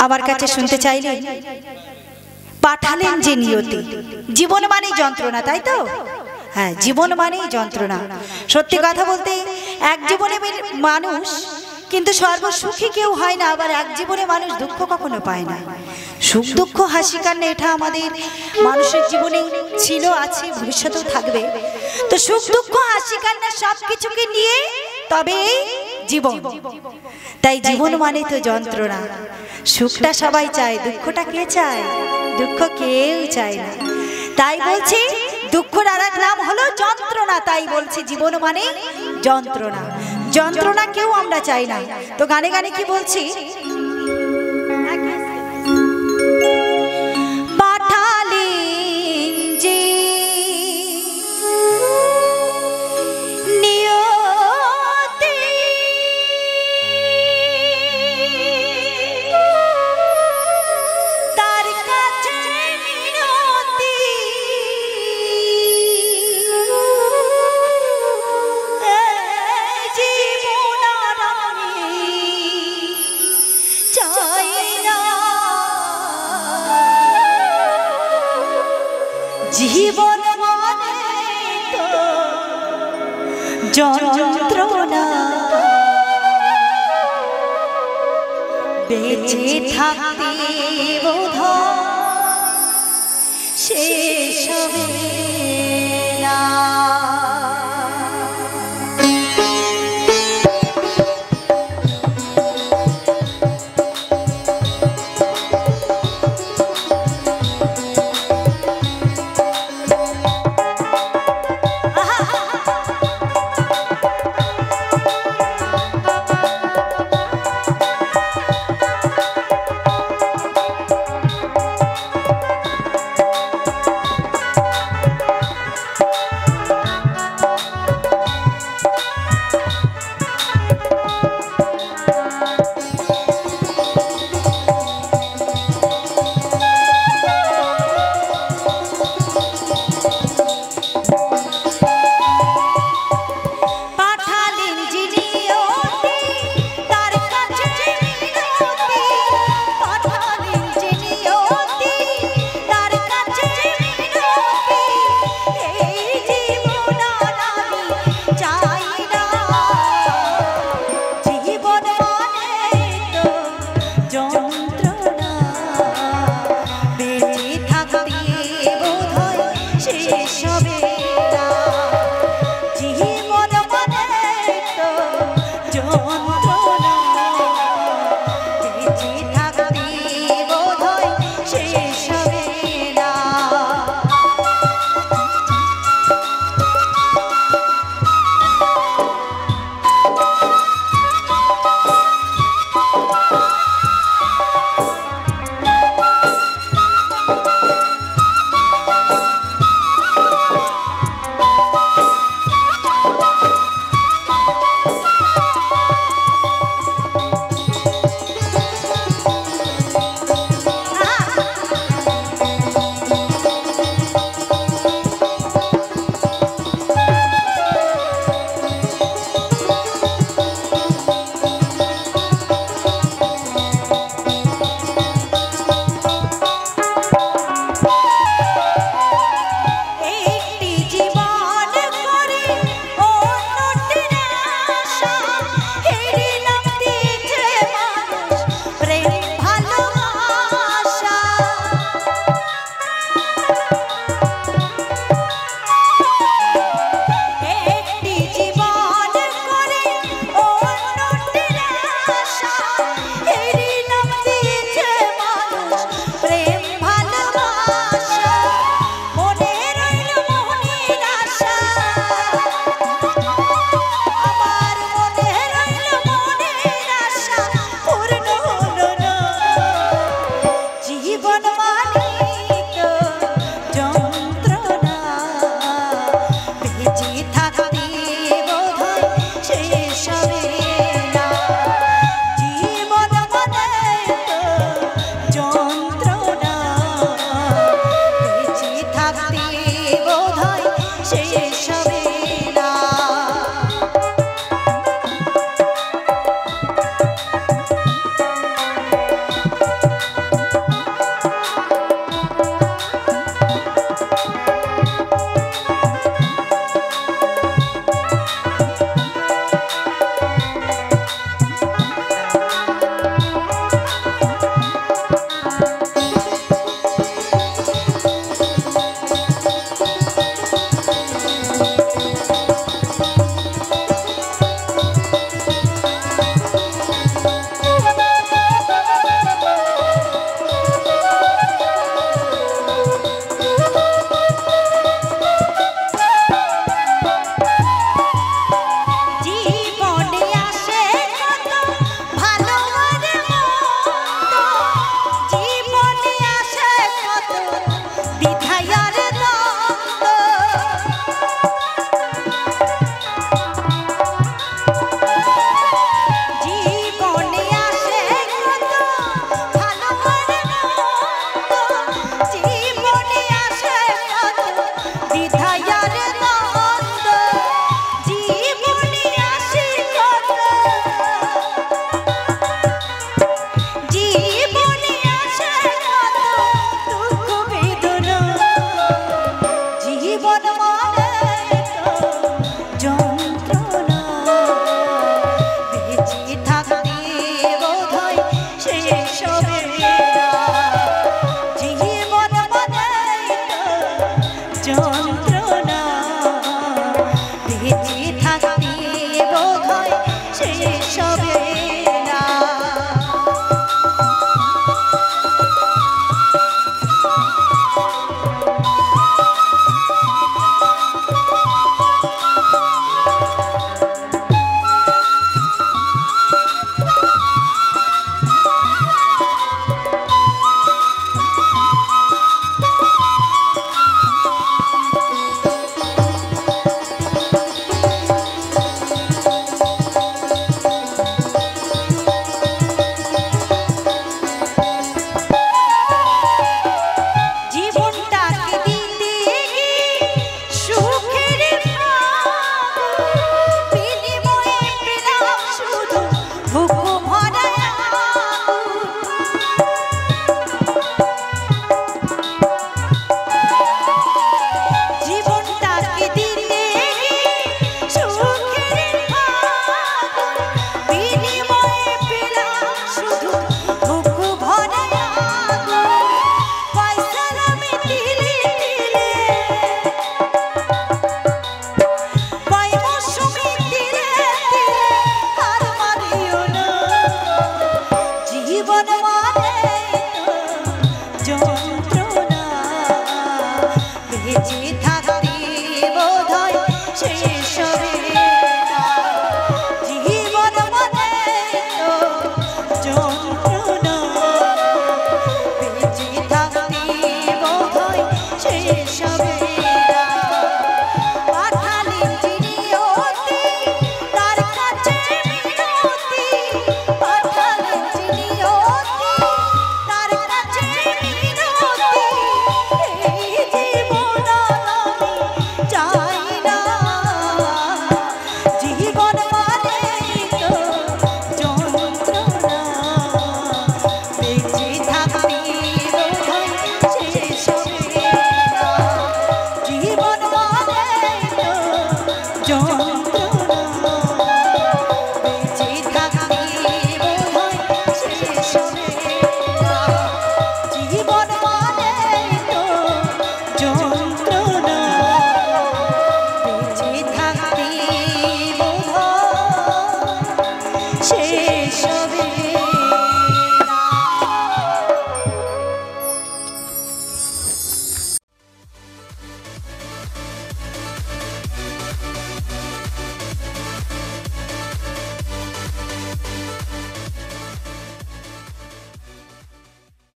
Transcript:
আমার কাছে শুনতে চাইলেন পাঠালেন যে নিয়তি। জীবন মানেই যন্ত্রণা, তাই তো? হ্যাঁ, জীবন মানেই যন্ত্রণা। সত্যি কথা বলতে এক জীবনে মানুষ কিন্তু সর্বসুখী কেউ হয় না, আবার এক জীবনে মানুষ দুঃখ কখনো পায় না। সুখ দুঃখ হাসি কান্না এটা আমাদের মানুষের জীবনে ছিল, আছে, ভবিষ্যতেও থাকবে। তো সুখ দুঃখ হাসি কান্না সব কিছুকে নিয়ে তবে জীবন। তাই জীবন মানে তো যন্ত্রণা। সুখটা সবাই চায়, দুঃখটা কে চায়? দুঃখ কেউ চায় না। তাই বলছি দুঃখের আর এক নাম হলো যন্ত্রণা। তাই বলছি জীবন মানে যন্ত্রণা। যন্ত্রণা কেউ আমরা চাই না। তো গানে গানে কি বলছি? জীবন মানে তো যন্ত্রণা, বেঁচে থাকতে বোধহয় শেষ হবে না। জীবন মানে যন্ত্রণা বেঁচে থাকতে বোধহয় শেষ হবে না জীবন মানে যন্ত্রণা বেঁচে থাকতে বোধহয় শেষ হবে না জীবন মানে যন্ত্রণা বেঁচে থাকতে